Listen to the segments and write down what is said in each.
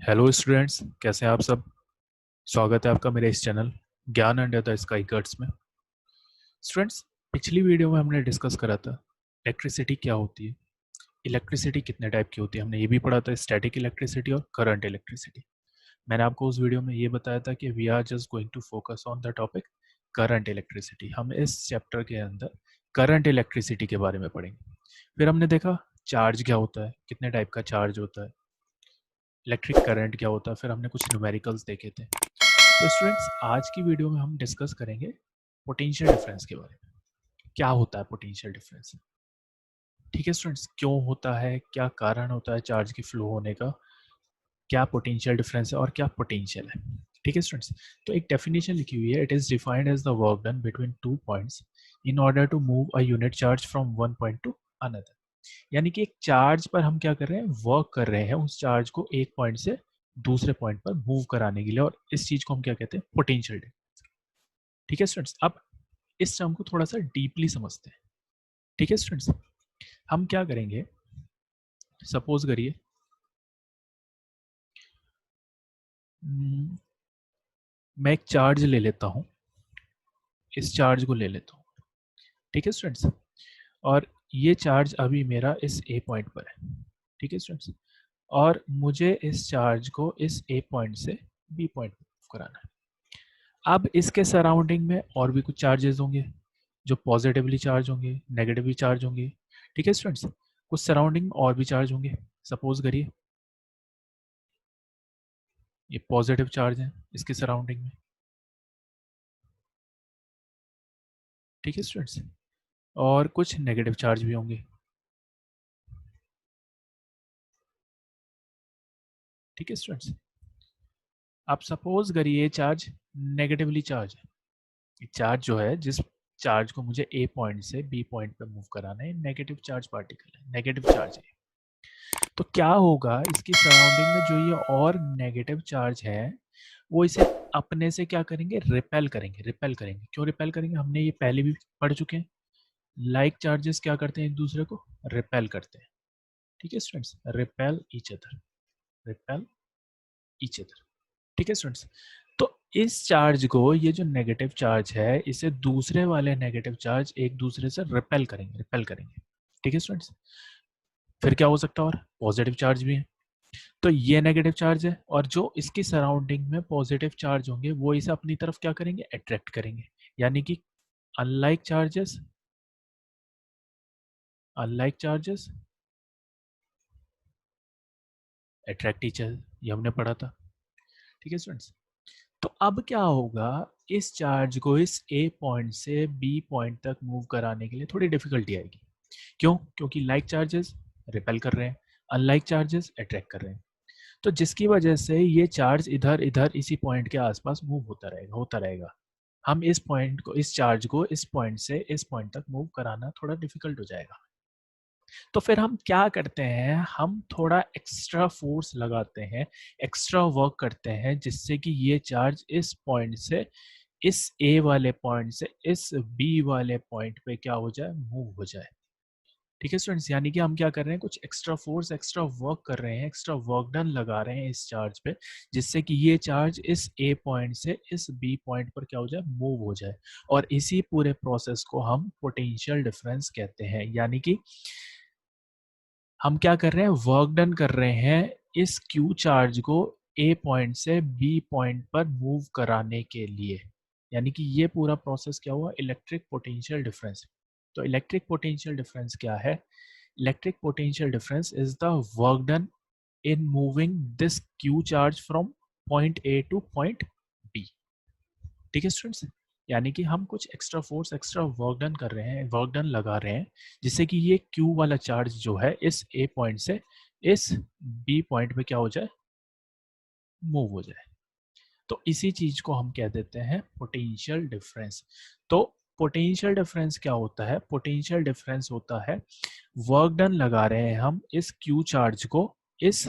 Hello students, कैसे हैं आप सब। स्वागत है आपका मेरे इस चैनल ज्ञान अंडर द स्काई कट्स में। स्टूडेंट्स, पिछली वीडियो में हमने डिस्कस करा था इलेक्ट्रिसिटी क्या होती है, इलेक्ट्रिसिटी कितने टाइप की होती है। हमने ये भी पढ़ा था स्टैटिक इलेक्ट्रिसिटी और करंट इलेक्ट्रिसिटी। मैंने आपको उस वीडियो में ये बताया था कि we are just going to focus on the topic current electricity. हम इस चैप्टर के अंदर करंट इलेक्ट्रिसिटी के बारे में पढ़ेंगे। फिर हमने देखा चार्ज क्या होता है, कितने टाइप का चार्ज होता है, इलेक्ट्रिक करंट क्या होता है, फिर हमने कुछ न्यूमेरिकल्स देखे थे। तो स्टूडेंट्स, आज की वीडियो में हम डिस्कस करेंगे पोटेंशियल डिफरेंस के बारे में। क्या होता है पोटेंशियल डिफरेंस, ठीक है स्टूडेंट्स, क्यों होता है, क्या कारण होता है चार्ज के फ्लो होने का, क्या पोटेंशियल डिफरेंस है और क्या पोटेंशियल है। ठीक है स्टूडेंट्स, तो एक डेफिनेशन लिखी हुई है, it is defined as the work done between two points in order to move a unit charge from one point to another. यानी कि एक चार्ज पर हम क्या कर रहे हैं, वर्क कर रहे हैं उस चार्ज को एक पॉइंट से दूसरे पॉइंट पर मूव कराने के लिए, और इस चीज को हम क्या कहते हैं, पोटेंशियल। ठीक है स्टूडेंट्स, अब इस टर्म को थोड़ा सा डीपली समझते हैं। ठीक है स्टूडेंट्स, हम क्या करेंगे, सपोज करिए मैं एक चार्ज ले लेता हूं, इस चार्ज को ले लेता हूं। ठीक है स्टूडेंट्स, और ये चार्ज अभी मेरा इस ए पॉइंट पर है। ठीक है स्टूडेंट्स, और मुझे इस चार्ज को इस ए पॉइंट से बी पॉइंट पर मूव कराना है। अब इसके सराउंडिंग में और भी कुछ चार्जेस होंगे जो पॉजिटिवली चार्ज होंगे, नेगेटिवली चार्ज होंगे। ठीक है स्टूडेंट्स, कुछ सराउंडिंग में और भी चार्ज होंगे। सपोज करिए ये पॉजिटिव चार्ज है इसके सराउंडिंग में। ठीक है स्टूडेंट्स, और कुछ नेगेटिव चार्ज भी होंगे। ठीक है स्टूडेंट्स, आप सपोज करिए ये चार्ज नेगेटिवली चार्ज है। ये चार्ज जो है, जिस चार्ज को मुझे ए पॉइंट से बी पॉइंट पे मूव कराना है, नेगेटिव चार्ज पार्टिकल है, नेगेटिव चार्ज है। तो क्या होगा, इसकी सराउंडिंग में जो ये और नेगेटिव चार्ज है वो इसे अपने से क्या करेंगे, रिपेल करेंगे। रिपेल करेंगे, क्यों रिपेल करेंगे, हमने ये पहले भी पढ़ चुके हैं। लाइक चार्जेस क्या करते हैं, एक दूसरे को रिपेल करते हैं। ठीक है students, repel each other, repel each other. ठीक है स्टूडेंट्स, तो इस चार्ज को, ये जो नेगेटिव चार्ज है, इसे दूसरे वाले नेगेटिव चार्ज एक दूसरे से रिपेल करेंगे, रिपेल करेंगे। ठीक है स्टूडेंट्स, फिर क्या हो सकता है, और पॉजिटिव चार्ज भी है। तो ये नेगेटिव चार्ज है, और जो इसकी सराउंडिंग में पॉजिटिव चार्ज होंगे वो इसे अपनी तरफ क्या करेंगे, अट्रैक्ट करेंगे। यानी कि unlike charges, unlike charges attract each other, ये हमने पढ़ा था। ठीक है स्टूडेंट्स, तो अब क्या होगा, इस चार्ज को इस ए पॉइंट से बी पॉइंट तक मूव कराने के लिए थोड़ी डिफिकल्टी आएगी। क्यों, क्योंकि लाइक चार्जेस रिपेल कर रहे हैं, अनलाइक चार्जेस अट्रैक्ट कर रहे हैं। तो जिसकी वजह से ये चार्ज इधर इधर इसी पॉइंट के आसपास मूव होता रहेगा, होता रहेगा। हम इस पॉइंट को, इस चार्ज को इस पॉइंट से इस पॉइंट तक मूव कराना थोड़ा डिफिकल्ट हो जाएगा। तो फिर हम क्या करते हैं, हम थोड़ा एक्स्ट्रा फोर्स लगाते हैं, एक्स्ट्रा वर्क करते हैं, जिससे कि ये चार्ज इस पॉइंट से, इस ए वाले पॉइंट से इस बी वाले पॉइंट पे क्या हो जाए, मूव हो जाए। ठीक है स्टूडेंट्स, यानी कि हम क्या कर रहे हैं, कुछ एक्स्ट्रा फोर्स, एक्स्ट्रा वर्क कर रहे हैं, एक्स्ट्रा वर्क डन लगा रहे हैं इस चार्ज पे, जिससे कि ये चार्ज इस ए पॉइंट से इस बी पॉइंट पर क्या हो जाए, मूव हो जाए। और इसी पूरे प्रोसेस को हम पोटेंशियल डिफरेंस कहते हैं। यानी कि हम क्या कर रहे हैं, वर्क डन कर रहे हैं इस क्यू चार्ज को ए पॉइंट से बी पॉइंट पर मूव कराने के लिए। यानी कि ये पूरा प्रोसेस क्या हुआ, इलेक्ट्रिक पोटेंशियल डिफरेंस। तो इलेक्ट्रिक पोटेंशियल डिफरेंस क्या है, electric potential difference is the work done in moving this Q charge from point A to point B. ठीक है स्टूडेंट्स, यानी कि हम कुछ extra force, extra work done कर रहे हैं, वर्क डन लगा रहे हैं, जिससे कि ये Q वाला चार्ज जो है इस A पॉइंट से इस B पॉइंट पे क्या हो जाए, मूव हो जाए। तो इसी चीज को हम कह देते हैं पोटेंशियल डिफरेंस। तो पोटेंशियल डिफरेंस क्या होता है, पोटेंशियल डिफरेंस होता है वर्क डन लगा रहे हैं हम इस Q चार्ज को, इस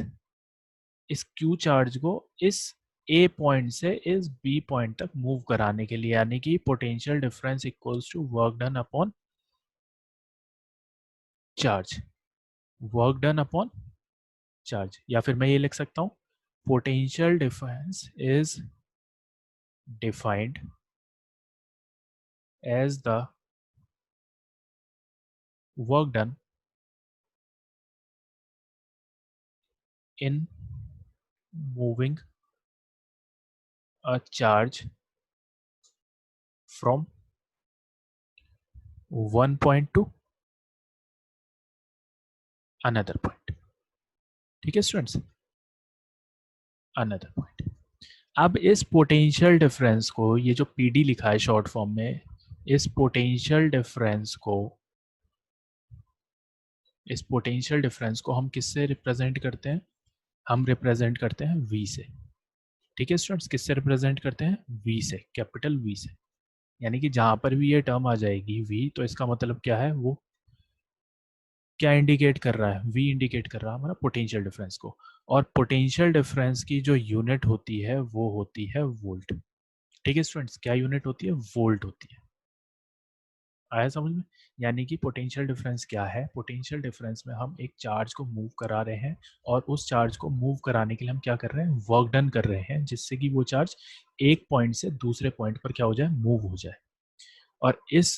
Q चार्ज को इस A पॉइंट से इस B पॉइंट तक मूव कराने के लिए। यानी कि potential difference equals to work done upon charge, work done upon charge. या फिर मैं ये लिख सकता हूँ potential difference is defined as the work done in moving a charge from one point to another point. ठीक है स्टूडेंट्स, अनदर पॉइंट। अब इस पोटेंशियल डिफरेंस को, ये जो पीडी लिखा है शॉर्ट फॉर्म में, इस पोटेंशियल डिफरेंस को, इस पोटेंशियल डिफरेंस को हम किससे रिप्रेजेंट करते हैं? हम रिप्रेजेंट करते हैं वी से। ठीक है स्टूडेंट्स, किससे रिप्रेजेंट करते हैं? वी से, कैपिटल वी से। यानी कि जहां पर भी ये टर्म आ जाएगी वी, तो इसका मतलब क्या है? वो क्या इंडिकेट कर रहा है? वी इंडिकेट कर रहा है हमारा पोटेंशियल डिफरेंस को। और पोटेंशियल डिफरेंस की जो यूनिट होती है वो होती है वोल्ट। ठीक है स्टूडेंट्स, क्या यूनिट होती है? वोल्ट होती है। आया समझ में? यानी कि पोटेंशियल डिफरेंस क्या है? पोटेंशियल डिफरेंस में हम एक चार्ज को मूव करा रहे हैं, और उस चार्ज को मूव कराने के लिए हम क्या कर रहे हैं? वर्क डन कर रहे हैं, जिससे कि वो चार्ज एक पॉइंट से दूसरे पॉइंट पर क्या हो जाए? मूव हो जाए। और इस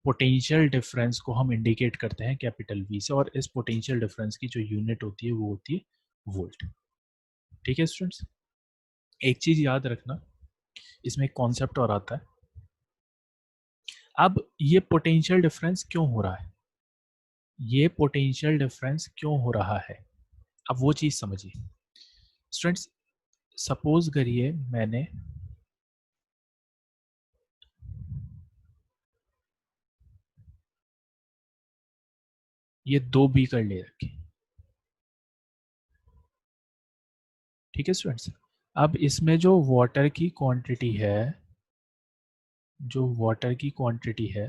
पोटेंशियल डिफरेंस को हम इंडिकेट करते हैं कैपिटल वी से, और इस पोटेंशियल डिफरेंस की जो यूनिट होती है वो होती है वोल्ट। ठीक है स्टूडेंट्स, एक चीज याद रखना, इसमें एक कॉन्सेप्ट और आता है। अब ये पोटेंशियल डिफरेंस क्यों हो रहा है? ये पोटेंशियल डिफरेंस क्यों हो रहा है? अब वो चीज समझिए स्टूडेंट्स। सपोज करिए मैंने ये दो बीकर ले रखे। ठीक है स्टूडेंट्स, अब इसमें जो वाटर की क्वांटिटी है, जो वाटर की क्वांटिटी है,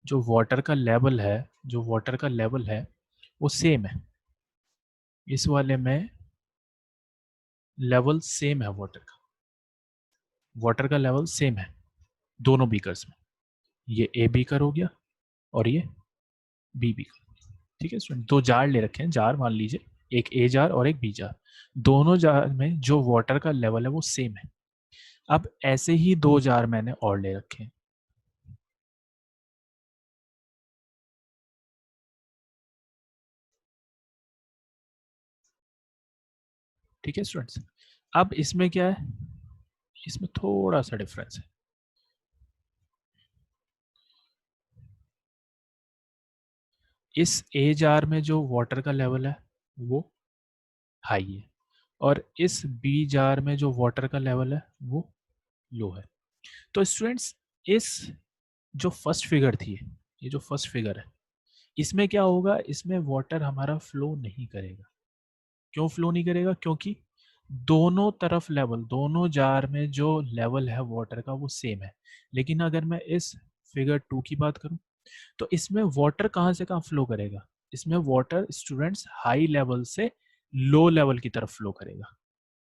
जो वाटर का लेवल है, जो वाटर का लेवल है वो सेम है। इस वाले में लेवल सेम है वाटर का, वाटर का लेवल सेम है दोनों बीकर्स में। ये ए बीकर हो गया और ये बी बीकर। ठीक है स्टूडेंट, दो जार ले रखे हैं, जार मान लीजिए, एक ए जार और एक बी जार। दोनों जार में जो वाटर का लेवल है वो सेम है। अब ऐसे ही दो जार मैंने और ले रखे हैं। ठीक है स्टूडेंट्स, अब इसमें क्या है? इसमें थोड़ा सा डिफरेंस है। इस ए जार में जो वाटर का लेवल है वो हाई है, और इस बी जार में जो वाटर का लेवल है वो लो है। तो स्टूडेंट्स, इस जो फर्स्ट फिगर थी, ये जो फर्स्ट फिगर है, इसमें क्या होगा? इसमें वाटर हमारा फ्लो नहीं करेगा। क्यों फ्लो नहीं करेगा? क्योंकि दोनों तरफ लेवल, दोनों जार में जो लेवल है वाटर का वो सेम है। लेकिन अगर मैं इस फिगर 2 की बात करूं, तो इसमें वाटर कहां से कहां फ्लो करेगा? इसमें वाटर स्टूडेंट्स हाई लेवल से लो लेवल की तरफ फ्लो करेगा।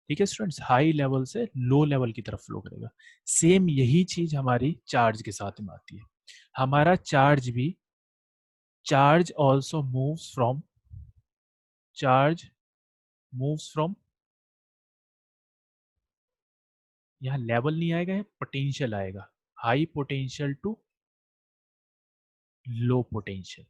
ठीक है स्टूडेंट्स, हाई लेवल से लो लेवल की तरफ फ्लो करेगा। सेम यही चीज हमारी चार्ज के साथ में आती है। हमारा चार्ज भी, charge also moves from, charge moves from, यहाँ लेवल नहीं आएगा, पोटेंशियल आएगा। High potential to low potential.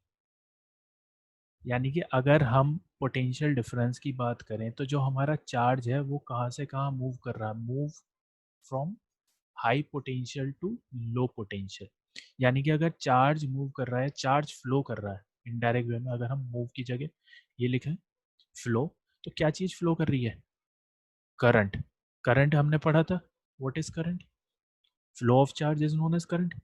यानी कि अगर हम पोटेंशियल डिफरेंस की बात करें, तो जो हमारा चार्ज है वो कहाँ से कहाँ मूव कर रहा है? Move from high potential to low potential. यानी कि अगर चार्ज मूव कर रहा है, चार्ज फ्लो कर रहा है इनडायरेक्ट वे में, अगर हम मूव की जगह ये लिखें फ्लो, तो क्या चीज फ्लो कर रही है? करंट। करंट हमने पढ़ा था, what is current? Flow of charge is known as current.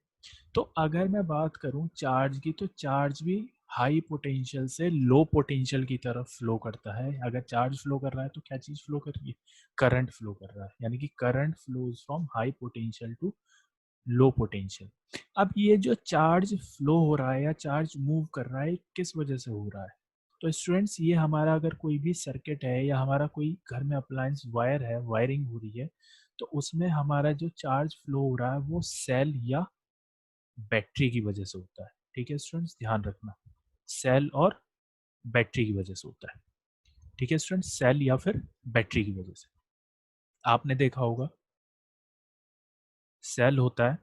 तो अगर मैं बात करूं चार्ज की, तो चार्ज भी हाई पोटेंशियल से लो पोटेंशियल की तरफ फ्लो करता है। अगर चार्ज फ्लो कर रहा है तो क्या चीज फ्लो कर रही है? करंट फ्लो कर रहा है। यानी कि current flows from high potential to low potential. अब ये जो चार्ज फ्लो हो रहा है या चार्ज मूव कर रहा है, किस वजह से हो रहा है? तो स्टूडेंट्स, ये हमारा अगर कोई भी सर्किट है या हमारा कोई घर में अप्लायंस वायर है, वायरिंग हो रही है, तो उसमें हमारा जो चार्ज फ्लो हो रहा है वो सेल या बैटरी की वजह से होता है। ठीक है स्टूडेंट्स, ध्यान रखना। सेल और बैटरी की वजह से होता है। ठीक है स्टूडेंट, सेल या फिर बैटरी की वजह से। आपने देखा होगा सेल होता है,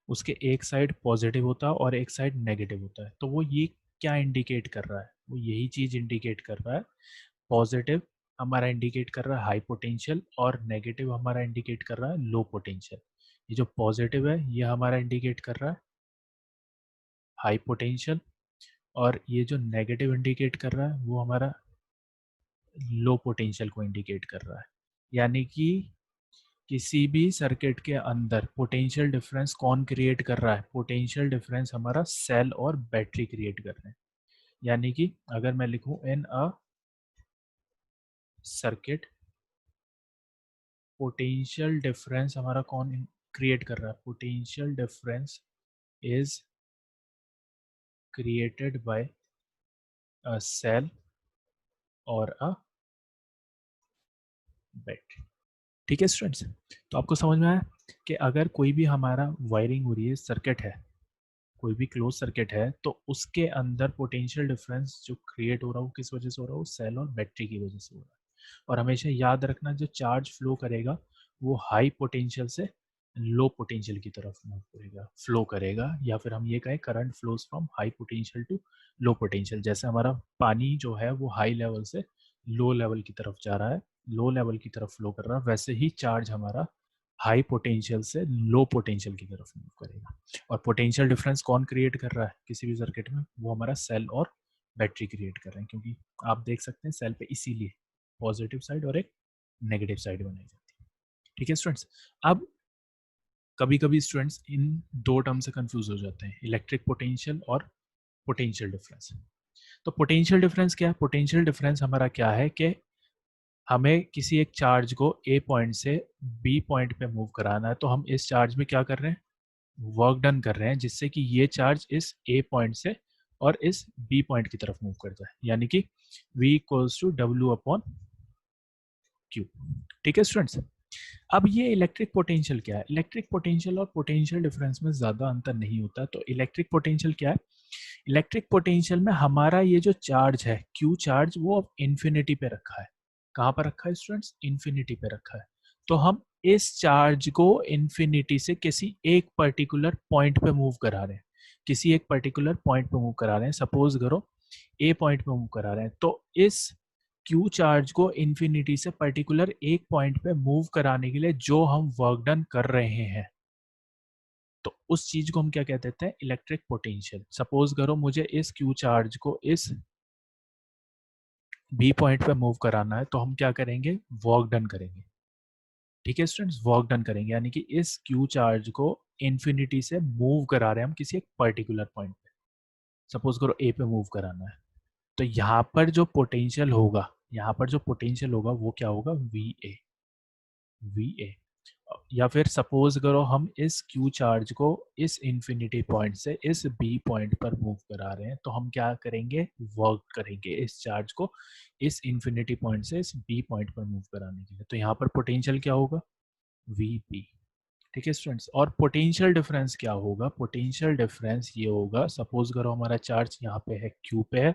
उसके एक साइड पॉजिटिव होता है और एक साइड नेगेटिव होता है, तो वो ये क्या इंडिकेट कर रहा है, वो यही चीज इंडिकेट कर रहा है। पॉजिटिव हमारा इंडिकेट कर रहा है हाई पोटेंशियल और नेगेटिव हमारा इंडिकेट कर रहा है लो पोटेंशियल। ये जो पॉजिटिव है ये हमारा इंडिकेट कर रहा है हाई पोटेंशियल, और ये जो नेगेटिव इंडिकेट कर रहा है वो हमारा लो पोटेंशियल को इंडिकेट कर रहा है। यानी कि किसी भी सर्किट के अंदर पोटेंशियल डिफरेंस कौन क्रिएट कर रहा है, पोटेंशियल डिफरेंस हमारा सेल और बैटरी क्रिएट कर रहे हैं। यानी कि अगर मैं लिखूं in a circuit, potential difference हमारा कौन क्रिएट कर रहा है, potential difference is created by a cell और अ बैटरी। ठीक है स्टूडेंट्स, तो आपको समझ में आया कि अगर कोई भी हमारा वायरिंग हो रही है, सर्किट है, कोई भी क्लोज सर्किट है, तो उसके अंदर पोटेंशियल डिफरेंस जो क्रिएट हो रहा है वो किस वजह से हो रहा है, वो सेल और बैटरी की वजह से हो रहा है। और हमेशा याद रखना जो चार्ज फ्लो करेगा वो हाई पोटेंशियल से लो पोटेंशियल की तरफ मूव करेगा, फ्लो करेगा, या फिर हम ये कहें current flows from high potential to low potential. जैसे हमारा पानी जो है वो हाई लेवल से लो लेवल की तरफ जा रहा है, लो लेवल की तरफ फ्लो कर रहा है, वैसे ही चार्ज हमारा हाई पोटेंशियल से लो पोटेंशियल की तरफ मूव करेगा। और पोटेंशियल डिफरेंस कौन क्रिएट कर रहा है किसी भी सर्किट में, वो हमारा सेल और बैटरी क्रिएट कर रहे हैं, क्योंकि आप देख सकते हैं सेल पे इसीलिए पॉजिटिव साइड और एक नेगेटिव साइड बनाई जाती है। ठीक है स्टूडेंट्स, अब कभी कभी स्टूडेंट्स इन दो टर्म से कंफ्यूज हो जाते हैं, इलेक्ट्रिक पोटेंशियल और पोटेंशियल डिफरेंस। तो पोटेंशियल डिफरेंस क्या है, पोटेंशियल डिफरेंस हमारा क्या है कि हमें किसी एक चार्ज को ए पॉइंट से बी पॉइंट पे मूव कराना है, तो हम इस चार्ज में क्या कर रहे हैं, वर्क डन कर रहे हैं, जिससे कि ये चार्ज इस ए पॉइंट से और इस बी पॉइंट की तरफ मूव करता है, यानी कि V equals to W upon Q. ठीक है स्टूडेंट्स, अब ये इलेक्ट्रिक पोटेंशियल क्या है, इलेक्ट्रिक पोटेंशियल और पोटेंशियल डिफरेंस में ज़्यादा अंतर नहीं होता। तो इलेक्ट्रिक पोटेंशियल क्या है, इलेक्ट्रिक पोटेंशियल में हमारा ये जो चार्ज है क्यू चार्ज वो अब इन्फिनिटी पे रखा है। कहाँ पर रखा है स्टूडेंट्स, इन्फिनिटी पे रखा है। तो हम इस चार्ज को इन्फिनिटी से किसी एक पर्टिकुलर पॉइंट पे मूव करा रहे हैं, किसी एक पर्टिकुलर पॉइंट पे मूव करा रहे हैं, सपोज करो ए पॉइंट पे मूव करा रहे हैं। तो इस क्यू चार्ज को इन्फिनिटी से पर्टिकुलर एक पॉइंट पे मूव कराने के लिए जो हम वर्क डन कर रहे हैं, तो उस चीज को हम क्या कहते हैं, इलेक्ट्रिक पोटेंशियल। सपोज करो मुझे इस क्यू चार्ज को इस बी पॉइंट पे मूव कराना है, तो हम क्या करेंगे, वर्क डन करेंगे। ठीक है स्टूडेंट्स, वर्क डन करेंगे, यानी कि इस क्यू चार्ज को इन्फिनिटी से मूव करा रहे हैं हम किसी एक पर्टिकुलर पॉइंट पे, सपोज करो ए पे मूव कराना है। तो यहाँ पर जो पोटेंशियल होगा, यहाँ पर जो पोटेंशियल होगा वो क्या होगा, वी ए। या फिर सपोज करो हम इस क्यू चार्ज को इस इंफिनिटी पॉइंट से इस बी पॉइंट पर मूव करा रहे हैं, तो हम क्या करेंगे, वर्क करेंगे इस चार्ज को इस इंफिनिटी पॉइंट से इस बी पॉइंट पर मूव कराने के लिए। तो यहाँ पर पोटेंशियल क्या होगा, वी पी। ठीक है स्टूडेंट्स, और पोटेंशियल डिफरेंस क्या होगा, पोटेंशियल डिफरेंस ये होगा, सपोज करो हमारा चार्ज यहाँ पे है क्यू पे है,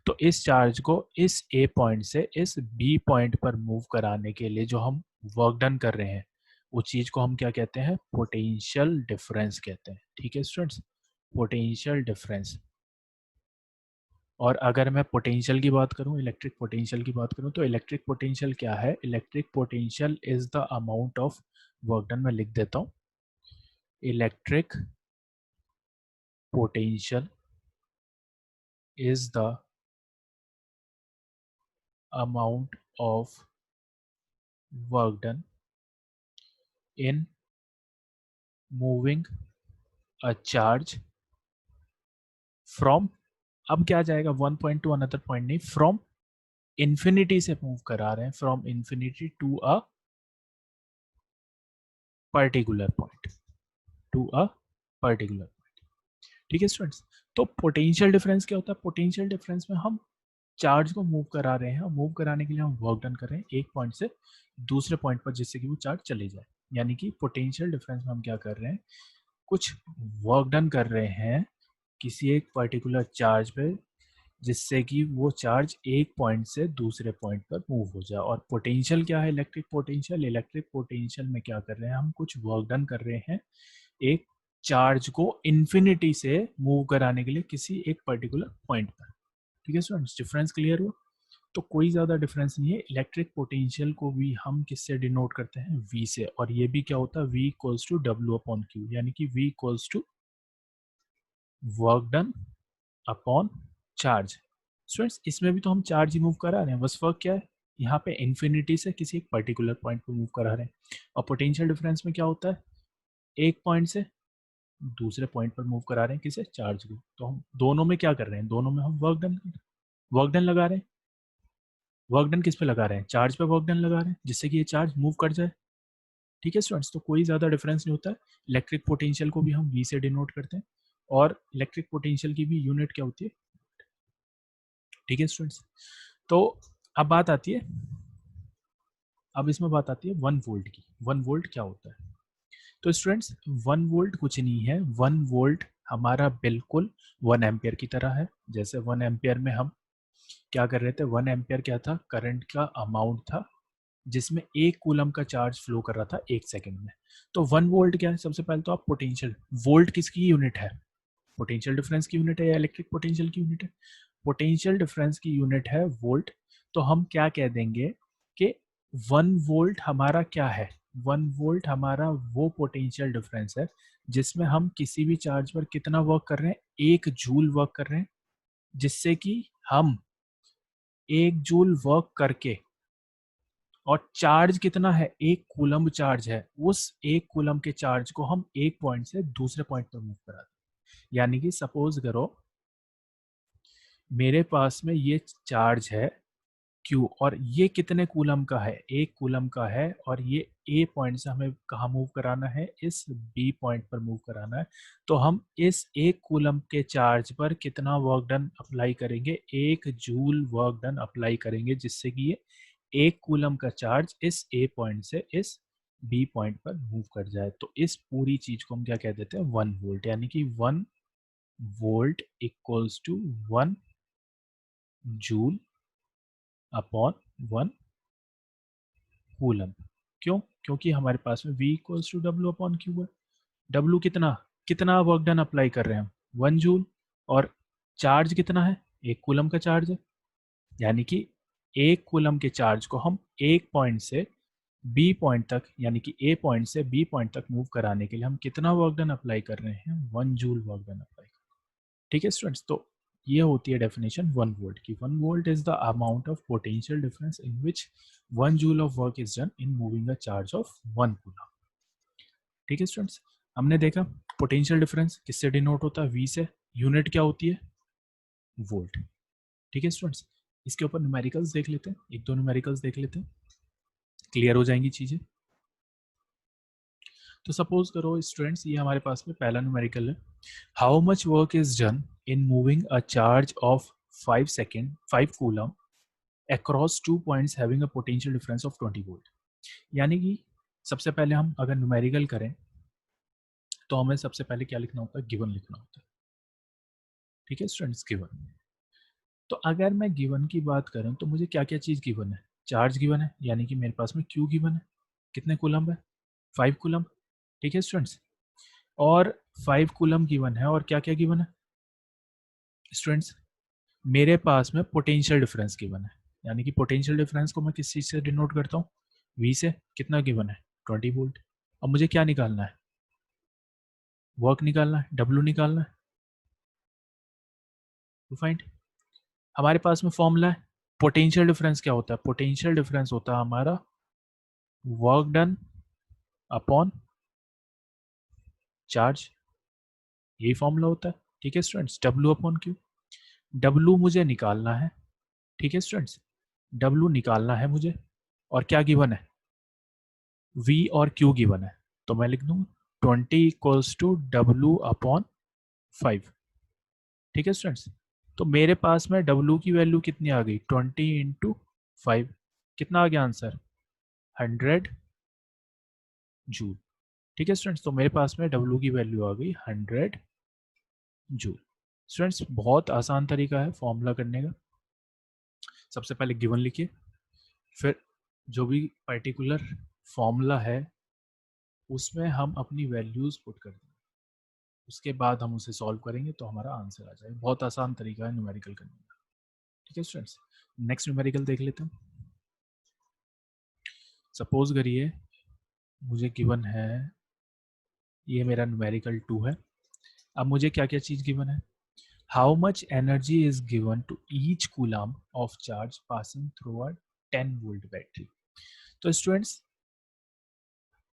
तो इस चार्ज को इस ए पॉइंट से इस बी पॉइंट पर मूव कराने के लिए जो हम वर्क डन कर रहे हैं, उस चीज को हम क्या कहते हैं, पोटेंशियल डिफरेंस कहते हैं। ठीक है स्टूडेंट्स, पोटेंशियल डिफरेंस। और अगर मैं पोटेंशियल की बात करूं, इलेक्ट्रिक पोटेंशियल की बात करूं, तो इलेक्ट्रिक पोटेंशियल क्या है, electric potential is the amount of work done. मैं लिख देता हूं, electric potential is the amount of work done in moving a charge from, अब क्या जाएगा, one point to another point नहीं, फ्रॉम इन्फिनिटी से मूव करा रहे हैं, from infinity to a particular point, to a particular point. ठीक है स्टूडेंट्स, तो पोटेंशियल डिफरेंस क्या होता है, पोटेंशियल डिफरेंस में हम चार्ज को मूव करा रहे हैं, मूव कराने के लिए हम वर्क डन कर रहे हैं एक पॉइंट से दूसरे पॉइंट पर, जिससे कि वो चार्ज चले जाए। यानी कि पोटेंशियल डिफरेंस में हम क्या कर रहे हैं, कुछ वर्क डन कर रहे हैं किसी एक पर्टिकुलर चार्ज पे, जिससे कि वो चार्ज एक पॉइंट से दूसरे पॉइंट पर मूव हो जाए। और पोटेंशियल क्या है? Electric potential. इलेक्ट्रिक पोटेंशियल में क्या कर रहे हैं हम? कुछ वर्क डन कर रहे हैं एक चार्ज को इन्फिनिटी से मूव कराने के लिए किसी एक पर्टिकुलर पॉइंट पर। ठीक है स्टूडेंट्स, डिफरेंस क्लियर हुआ? तो कोई ज़्यादा डिफरेंस नहीं है। इलेक्ट्रिक पोटेंशियल को भी हम किससे डिनोट करते हैं? V से। और ये भी क्या होता है? V equals to W upon Q, यानी कि V equals to work done upon charge. Students, इसमें भी तो हम चार्ज ही मूव करा रहे हैं, बस वर्क क्या है? यहाँ पे इन्फिनिटी से किसी एक पर्टिकुलर पॉइंट पर मूव करा रहे हैं। और पोटेंशियल डिफरेंस में क्या होता है? एक पॉइंट से दूसरे पॉइंट पर मूव करा रहे हैं किसे? चार्ज को। तो हम दोनों में क्या कर रहे हैं? दोनों में हम वर्क डन लगा रहे हैं। वर्क डन किस पे लगा रहे हैं? चार्ज पे वर्क डन लगा रहे हैं, जिससे कि ये चार्ज मूव कर जाए। ठीक है स्टूडेंट्स, तो कोई ज़्यादा डिफरेंस नहीं होता है। इलेक्ट्रिक पोटेंशियल को भी हम V से डिनोट करते हैं, और इलेक्ट्रिक पोटेंशियल की भी यूनिट क्या होती है? ठीक है स्टूडेंट्स, तो अब बात आती है, अब इसमें बात आती है 1 वोल्ट की। 1 वोल्ट क्या होता है? तो स्टूडेंट्स, 1 वोल्ट कुछ नहीं है। 1 वोल्ट हमारा बिल्कुल 1 एम्पियर की तरह है। जैसे 1 एम्पियर में हम क्या कर रहे थे? 1 एम्पियर क्या था? करंट का अमाउंट था, जिसमें 1 कूलम का चार्ज फ्लो कर रहा था 1 सेकंड में। तो 1 वोल्ट क्या है? सबसे पहले तो आप पोटेंशियल, वोल्ट किसकी यूनिट है? पोटेंशियल डिफरेंस की यूनिट है या इलेक्ट्रिक पोटेंशियल की यूनिट है? पोटेंशियल डिफरेंस की यूनिट है वोल्ट। तो हम क्या कह देंगे कि 1 वोल्ट हमारा क्या है? 1 वोल्ट हमारा वो पोटेंशियल डिफरेंस है जिसमें हम किसी भी चार्ज पर कितना वर्क कर रहे हैं? 1 जूल वर्क कर रहे हैं, जिससे कि हम 1 जूल वर्क करके, और चार्ज कितना है? 1 कूलम्ब चार्ज है। उस 1 कूलम्ब के चार्ज को हम एक पॉइंट से दूसरे पॉइंट पर मूव करा दें। यानी कि सपोज करो मेरे पास में ये चार्ज है Q, और ये कितने कूलम का है? 1 कूलम का है, और ये A पॉइंट से हमें कहाँ मूव कराना है? इस B पॉइंट पर मूव कराना है। तो हम इस 1 कूलम के चार्ज पर कितना वर्क डन अप्लाई करेंगे? 1 जूल वर्क डन अप्लाई करेंगे, जिससे कि ये 1 कूलम का चार्ज इस A पॉइंट से इस B पॉइंट पर मूव कर जाए। तो इस पूरी चीज को हम क्या कह देते हैं? 1 वोल्ट। यानी कि 1 volt equals to 1 joule upon 1 coulomb. क्यों? क्योंकि हमारे पास में V equals to W upon Q है। W कितना, कितना वर्क डन अप्लाई कर रहे हैं हम? 1 जूल। और चार्ज कितना है? 1 कूलम का चार्ज है। यानी कि 1 कूलम के चार्ज को हम एक पॉइंट से B पॉइंट तक, यानी कि A पॉइंट से B पॉइंट तक मूव कराने के लिए हम कितना वर्क डन अप्लाई कर रहे हैं? 1 जूल वर्क डन अप्लाई। ठीक है स्टूडेंट्स, तो ये होती है डेफिनेशन 1 वोल्ट की। 1 volt is the amount of potential difference in which 1 joule of work is done in moving a charge of 1 coulomb. ठीक है स्टूडेंट्स, हमने देखा पोटेंशियल डिफरेंस किससे डिनोट होता है? V से। यूनिट क्या होती है? वोल्ट। ठीक है स्टूडेंट्स, इसके ऊपर न्यूमेरिकल्स देख लेते हैं, एक दो न्यूमेरिकल्स देख लेते हैं, क्लियर हो जाएंगी चीजें। तो सपोज करो स्टूडेंट्स, ये हमारे पास में पहला न्यूमेरिकल है। How much work is done in moving a charge of 5 coulomb across 2 points having a potential difference of 20 volt. यानी कि सबसे पहले हम अगर न्यूमेरिकल करें तो हमें सबसे पहले क्या लिखना होता है? गिवन लिखना होता है। ठीक है स्टूडेंट्स, गिवन। तो अगर मैं गिवन की बात करूं तो मुझे क्या क्या चीज़ गिवन है? चार्ज गिवन है, यानी कि मेरे पास में क्यू गिवन है, कितने कूलम है? 5 कूलम। ठीक है स्टूडेंट्स, और 5 कूलम गिवन है, और क्या क्या गिवन है स्टूडेंट्स? मेरे पास में पोटेंशियल डिफरेंस गिवन है, यानी कि पोटेंशियल डिफरेंस को मैं किस चीज़ से डिनोट करता हूँ? V से। कितना गिवन है? 20 वोल्ट। अब मुझे क्या निकालना है? वर्क निकालना है, W निकालना है। तो फाइंड, हमारे पास में फॉर्मूला है। पोटेंशियल डिफरेंस क्या होता है? पोटेंशियल डिफरेंस होता है हमारा वर्क डन अपॉन चार्ज, यही फॉर्मूला होता है। ठीक है students, W upon Q. W मुझे निकालना है। ठीक है स्टूडेंट्स, W निकालना है मुझे, और क्या गिवन है? V और Q गिवन है। तो मैं लिख दूंगा 20 इक्वल्स टू W अपॉन 5। ठीक है स्टूडेंट्स, तो मेरे पास में W की वैल्यू कितनी आ गई? 20 इंटू 5। कितना आ गया आंसर? 100 जूल। ठीक है स्टूडेंट्स, तो मेरे पास में W की वैल्यू आ गई 100 जूल। स्टूडेंट्स बहुत आसान तरीका है फॉर्मूला करने का। सबसे पहले गिवन लिखिए, फिर जो भी पर्टिकुलर फॉर्मूला है उसमें हम अपनी वैल्यूज़ पुट कर देंगे, उसके बाद हम उसे सॉल्व करेंगे तो हमारा आंसर आ जाएगा। बहुत आसान तरीका है न्यूमेरिकल करने का। ठीक है स्टूडेंट्स, नेक्स्ट न्यूमेरिकल देख लेते हैं। सपोज करिए मुझे गिवन है, ये मेरा न्यूमेरिकल 2 है। अब मुझे क्या क्या चीज़ गिवन है, how much energy is given to each coulomb of charge passing through a 10 volt battery. तो स्टूडेंट्स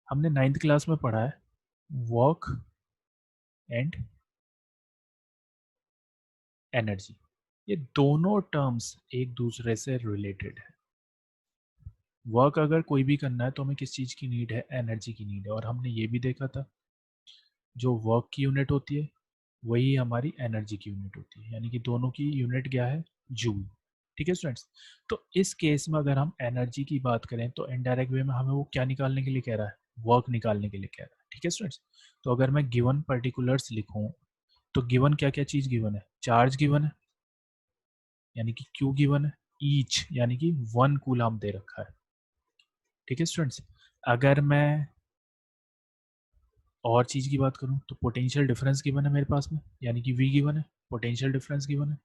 हमने 9th क्लास में पढ़ा है वर्क एंड एनर्जी, ये दोनों टर्म्स एक दूसरे से रिलेटेड है। वर्क अगर कोई भी करना है तो हमें किस चीज़ की नीड है, एनर्जी की नीड है। और हमने ये भी देखा था जो वर्क की यूनिट होती है वही हमारी एनर्जी की यूनिट होती है, यानी कि दोनों की यूनिट क्या है, जूल। ठीक है स्टूडेंट्स, तो इस केस में अगर हम एनर्जी की बात करें तो इनडायरेक्ट वे में हमें वो क्या निकालने के लिए कह रहा है, वर्क निकालने के लिए कह रहा है। ठीक है स्टूडेंट्स, तो अगर मैं गिवन पर्टिकुलर्स लिखूं तो गिवन क्या क्या चीज़ गिवन है, चार्ज गिवन है यानी कि क्यू गिवन है, ईच यानी कि 1 कूलम दे रखा है। ठीक है स्टूडेंट्स, अगर मैं और चीज़ की बात करूं तो पोटेंशियल डिफरेंस गिवन है मेरे पास में, यानी कि वी गिवन है, पोटेंशियल डिफरेंस गिवन है,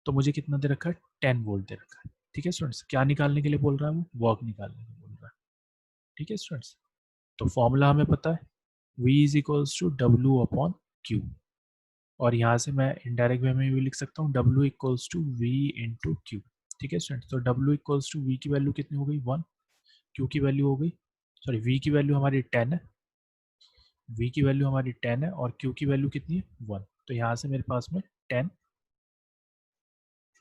तो मुझे कितना दे रखा है, 10 वोल्ट दे रखा है। ठीक है स्टूडेंट्स, क्या निकालने के लिए बोल रहा है, वो वर्क निकालने के लिए बोल रहा है। ठीक है स्टूडेंट्स, तो फॉर्मूला हमें पता है V is equals to W upon Q, और यहाँ से मैं इनडायरेक्ट वे में भी लिख सकता हूँ W equals to V into Q. ठीक है स्टूडेंट्स, तो W इक्वल्स टू वी की वैल्यू कितनी हो गई 1, क्यू की वैल्यू हो गई, सॉरी V की वैल्यू हमारी 10 है, V की वैल्यू हमारी 10 है और Q की वैल्यू कितनी है 1, तो यहाँ से मेरे पास में 10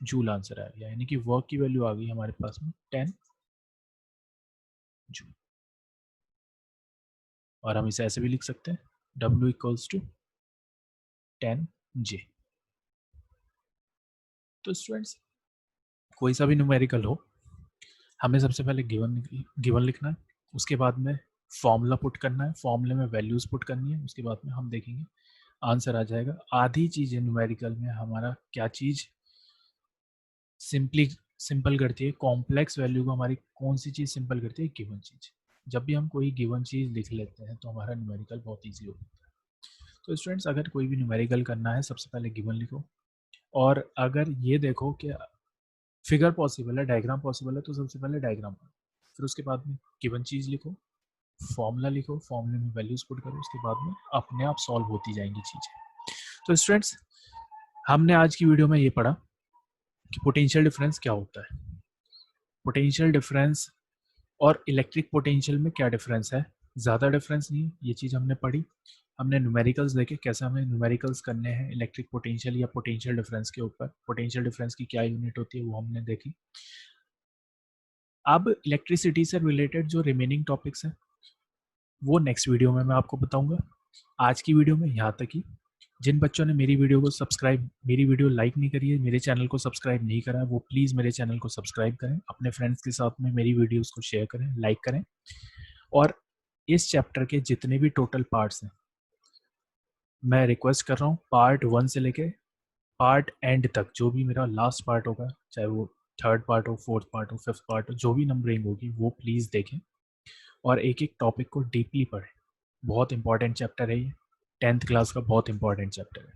जूल आंसर आ गया, यानी कि वर्क की वैल्यू आ गई हमारे पास में 10 जूल। और हम इसे ऐसे भी लिख सकते हैं W इक्वल्स टू 10 J। तो स्टूडेंट्स कोई सा भी न्यूमेरिकल हो, हमें सबसे पहले गिवन लिखना है, उसके बाद में फॉर्मूला पुट करना है, फॉर्मूले में वैल्यूज पुट करनी है, उसके बाद में हम देखेंगे आंसर आ जाएगा। आधी चीज़ न्यूमेरिकल में हमारा क्या चीज़ सिंपल करती है, कॉम्प्लेक्स वैल्यू को हमारी कौन सी चीज़ सिंपल करती है, गिवन चीज़। जब भी हम कोई गिवन चीज़ लिख लेते हैं तो हमारा न्यूमेरिकल बहुत ईजी हो जाता है। तो स्टूडेंट्स अगर कोई भी न्यूमेरिकल करना है सबसे पहले गिवन लिखो, और अगर ये देखो कि फिगर पॉसिबल है, डायग्राम पॉसिबल है, तो सबसे पहले डायग्राम, फिर उसके बाद में गिवन चीज़ लिखो, फॉर्मूला लिखो, फॉर्मूले में वैल्यूज पुट करो, उसके बाद में अपने आप सॉल्व होती जाएंगी चीज़ें। तो स्टूडेंट्स हमने आज की वीडियो में ये पढ़ा कि पोटेंशियल डिफरेंस क्या होता है, पोटेंशियल डिफरेंस और इलेक्ट्रिक पोटेंशियल में क्या डिफरेंस है, ज़्यादा डिफरेंस नहीं है, ये चीज़ हमने पढ़ी। हमने न्यूमेरिकल्स देखे कैसे हमें न्यूमेरिकल्स करने हैं इलेक्ट्रिक पोटेंशियल या पोटेंशियल डिफरेंस के ऊपर, पोटेंशियल डिफरेंस की क्या यूनिट होती है वो हमने देखी। अब इलेक्ट्रिसिटी से रिलेटेड जो रिमेनिंग टॉपिक्स हैं वो नेक्स्ट वीडियो में मैं आपको बताऊंगा। आज की वीडियो में यहाँ तक ही। जिन बच्चों ने मेरी वीडियो लाइक नहीं करी है, मेरे चैनल को सब्सक्राइब नहीं करा है, वो प्लीज़ मेरे चैनल को सब्सक्राइब करें, अपने फ्रेंड्स के साथ में मेरी वीडियोस को शेयर करें, लाइक करें। और इस चैप्टर के जितने भी टोटल पार्ट्स हैं मैं रिक्वेस्ट कर रहा हूँ पार्ट 1 से लेके पार्ट एंड तक, जो भी मेरा लास्ट पार्ट होगा, चाहे वो 3rd पार्ट हो, 4th पार्ट हो, 5th पार्ट हो, जो भी नंबरिंग होगी वो प्लीज़ देखें और एक एक टॉपिक को डीपली पढ़ें। बहुत इंपॉर्टेंट चैप्टर है ये, 10th क्लास का बहुत इंपॉर्टेंट चैप्टर है।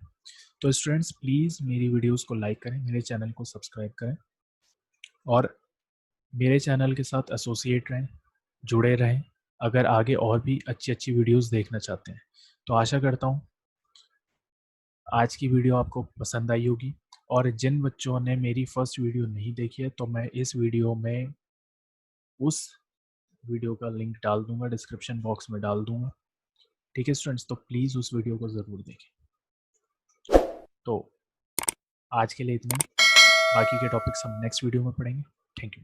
तो स्टूडेंट्स प्लीज़ मेरी वीडियोस को लाइक करें, मेरे चैनल को सब्सक्राइब करें और मेरे चैनल के साथ एसोसिएट रहें, जुड़े रहें। अगर आगे और भी अच्छी अच्छी वीडियोस देखना चाहते हैं तो आशा करता हूँ आज की वीडियो आपको पसंद आई होगी। और जिन बच्चों ने मेरी फर्स्ट वीडियो नहीं देखी है तो मैं इस वीडियो में उस वीडियो का लिंक डाल दूंगा, डिस्क्रिप्शन बॉक्स में डाल दूंगा। ठीक है स्टूडेंट्स, तो प्लीज़ उस वीडियो को ज़रूर देखें। तो आज के लिए इतना ही, बाकी के टॉपिक्स हम नेक्स्ट वीडियो में पढ़ेंगे। Thank you.